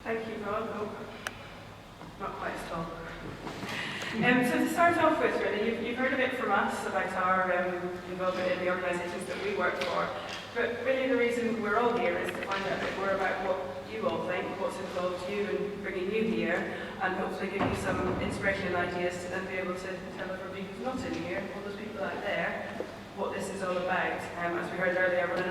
Thank you, Vaughan. Oh, not quite as tall. So to start off with, really, you've heard a bit from us about our involvement in the organisations that we work for, but really the reason we're all here is to find out a bit more about what you all think, what's involved you in bringing you here, and hopefully give you some inspiration and ideas to then be able to tell everybody who's not in here, all those people out there, what this is all about. As we heard earlier, 1.5%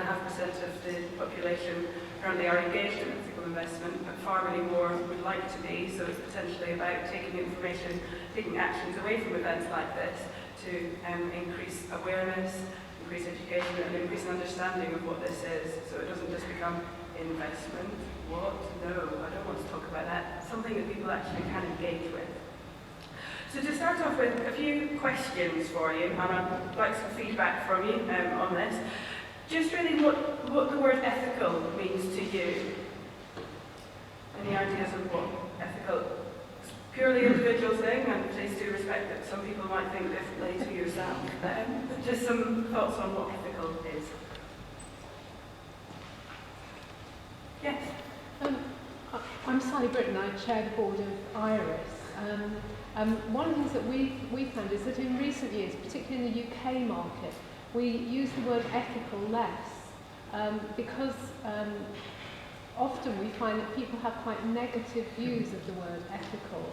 of the population currently are engaged in ethical investment, but far many more would like to be, so it's potentially about taking information, taking actions away from events like this to increase awareness, increase education and increase understanding of what this is, so it doesn't just become investment. What? No, I don't want to talk about that. Something that people actually can engage with. So to start off with, a few questions for you, and I'd like some feedback from you on this. Just really what the word ethical means to you. Any ideas of what ethical is? Purely individual thing, and please do respect that some people might think differently to yourself. Just some thoughts on what ethical is. Yes? I'm Sally Britton, I chair the board of IRIS. One of the things that we found is that in recent years, particularly in the UK market, we use the word ethical less because often we find that people have quite negative views of the word ethical,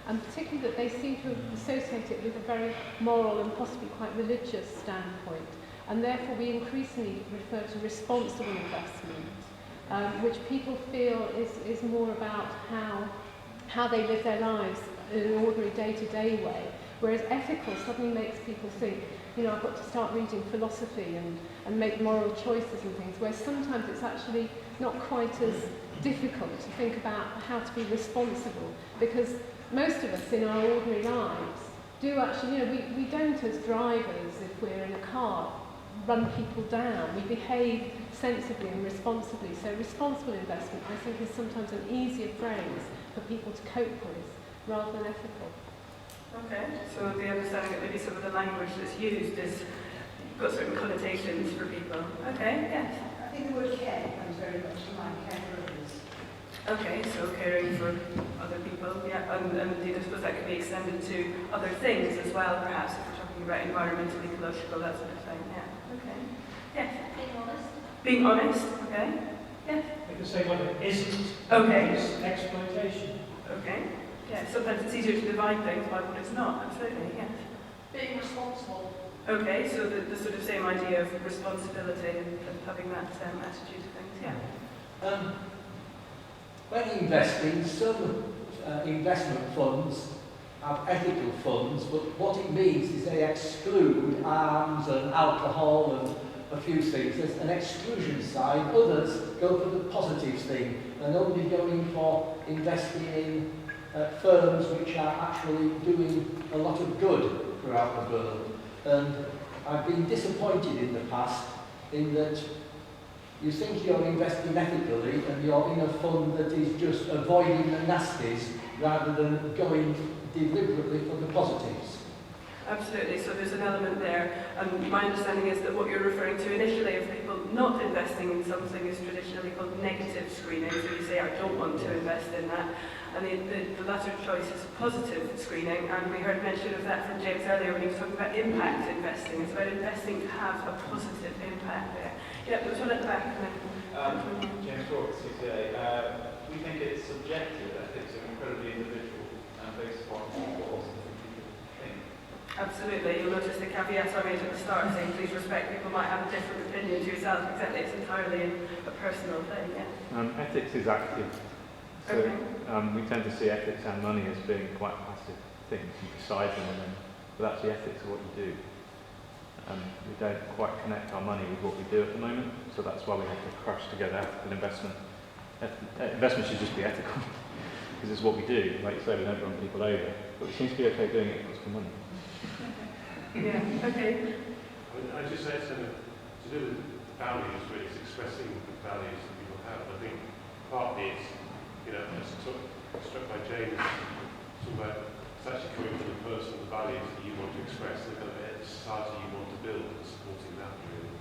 and particularly that they seem to associate it with a very moral and possibly quite religious standpoint, and therefore we increasingly refer to responsible investment, which people feel is more about how they live their lives in an ordinary day-to-day way, whereas ethical suddenly makes people think, you know, I've got to start reading philosophy and make moral choices and things, where sometimes it's actually not quite as difficult to think about how to be responsible, because most of us in our ordinary lives do actually, you know, we don't as drivers, if we're in a car, run people down. We behave sensibly and responsibly. So responsible investment, I think, is sometimes an easier phrase for people to cope with, rather than ethical. Okay, so the understanding that maybe some of the language that's used is got certain connotations for people. Okay, yes. I think the word care comes very much to mind, care for others. Okay, so caring for other people, yeah, and indeed I suppose that could be extended to other things as well, perhaps, if we're talking about environmental, ecological, that sort of thing, yeah. Okay. Yes? Being honest. Being honest, okay. Yes? I can say what it isn't. Okay. It's exploitation. Okay. Yeah, sometimes it's easier to divide things by what it's not, absolutely, yes. Being responsible. Okay, so the sort of same idea of responsibility and having that attitude to things, yeah. When investing, some investment funds have ethical funds, but what it means is they exclude arms and alcohol and a few things. There's an exclusion side. Others go for the positive thing. They're only going for investing in firms which are actually doing a lot of good throughout the world. And I've been disappointed in the past in that you think you're investing ethically and you're in a fund that is just avoiding the nasties rather than going deliberately for the positives. Absolutely, so there's an element there, and my understanding is that what you're referring to initially of people not investing in something is traditionally called negative screening, so you say, I don't want to invest in that, and the latter choice is positive screening, and we heard mention of that from James earlier when he was talking about impact investing. It's about investing to have a positive impact there. Yeah, there's one at the back. James Roberts, CTA. We think it's subjective ethics are incredibly individual and based upon what people think. Absolutely, you'll notice the caveat I made at the start saying please respect people might have a different opinion to yourself. Exactly, it's entirely a personal thing, yeah. Ethics is active. So okay. We tend to see ethics and money as being quite passive things. You decide them, but actually ethics are what you do. We don't quite connect our money with what we do at the moment, so that's why we have to crush together ethical investment. Investment should just be ethical, because it's what we do. Like you say, we don't run people over, but we seem to be okay doing it because for money. Yeah, okay. I just say it's to do with values, really. It's expressing the values that people have. I think partly it's, you know, as struck by James, talking about it's actually coming from the personal values that you want to express, the kind of society you want to build, and supporting that, really.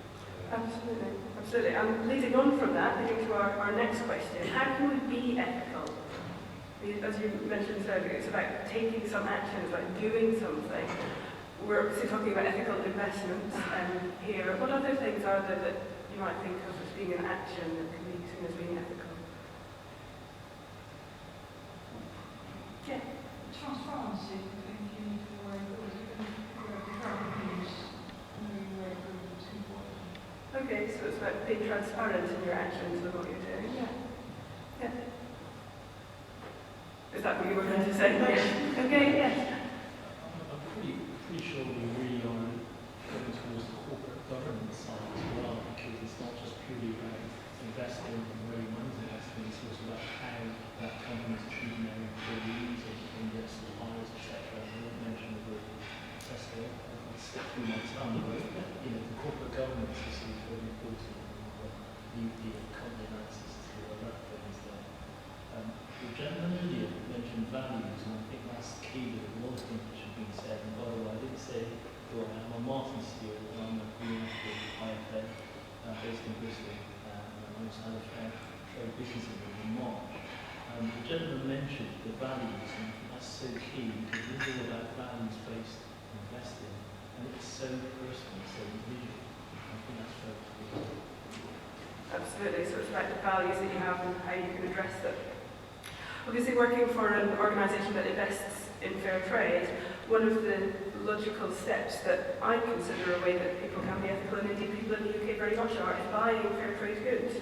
Absolutely, absolutely. And leading on from that, leading to our next question, how can we be ethical? As you mentioned earlier, it's about taking some action, it's about doing something. We're obviously talking about ethical investments here. What other things are there that you might think of as being an action that can be seen as being ethical? Yeah. Transparency, I think you need to worry about companies knowing where agreements can work. Okay, so it's about being transparent in your actions and what you're doing. Yeah. Yeah. Is that what you were going to say? Okay, yes. I'm pretty sure we really are going towards the corporate governance side as well, because it's not just purely about investing and where your money's investing, it's also about how that company is treating their employees and their suppliers, etc. I won't mention the word Tesco, I'll stick through my tongue, but the corporate governance is really important. The company analysis to other things there. The gentleman earlier mentioned values, and I think that's the key to a lot of things which have been said. And by the way, I didn't say who I am. I'm Martin Steele, and I'm a Greenbank IFA based in Bristol. And I also had a trade business in March. The gentleman mentioned the values, and I think that's so key because it is all about values-based investing, and it's so personal, so individual. I think that's very important. Absolutely, so it's about the values that you have and how you can address them. Obviously, working for an organisation that invests in fair trade, one of the logical steps that I consider a way that people can be ethical, and indeed people in the UK very much are, is buying fair trade goods.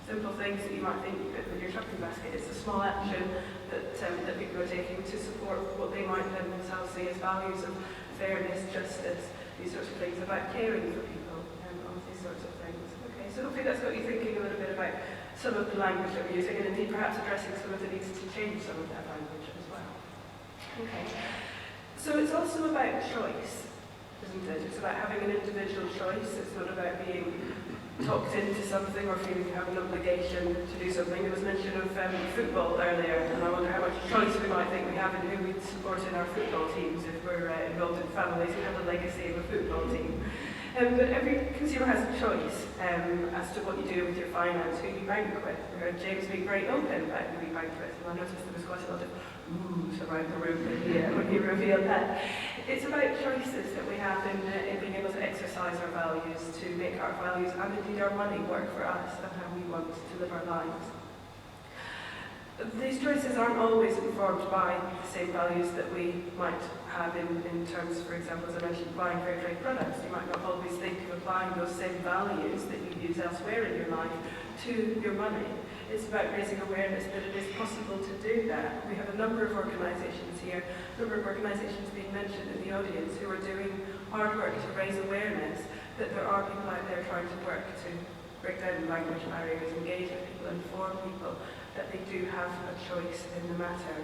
Simple things that you might think you put in your shopping basket. It's a small action that people are taking to support what they might themselves see as values of fairness, justice, these sorts of things, about caring for people, and all these sorts of things. Okay, so hopefully that's got you thinking a little bit about some of the language that we're using, and indeed perhaps addressing some of the needs to change some of that language as well. Okay, so it's also about choice, isn't it? It's about having an individual choice. It's not about being talked into something or feeling you have an obligation to do something. There was mention of football earlier, and I wonder how much choice we might think we have in who we'd support in our football teams if we're involved in families who have a legacy of a football team. But every consumer has a choice as to what you do with your finance, who you bank with. We heard James being very open about who he banked with, and I noticed there was quite a lot of oohs around the room when he revealed that. It's about choices that we have in being able to exercise our values, to make our values and indeed our money work for us and how we want to live our lives. These choices aren't always informed by the same values that we might have in terms, for example, as I mentioned, buying fair trade products. You might not always think of applying those same values that you use elsewhere in your life to your money. It's about raising awareness that it is possible to do that. We have a number of organisations here, a number of organisations being mentioned in the audience who are doing hard work to raise awareness that there are people out there trying to work to break down language barriers, engage with people, inform people that they do have a choice in the matter.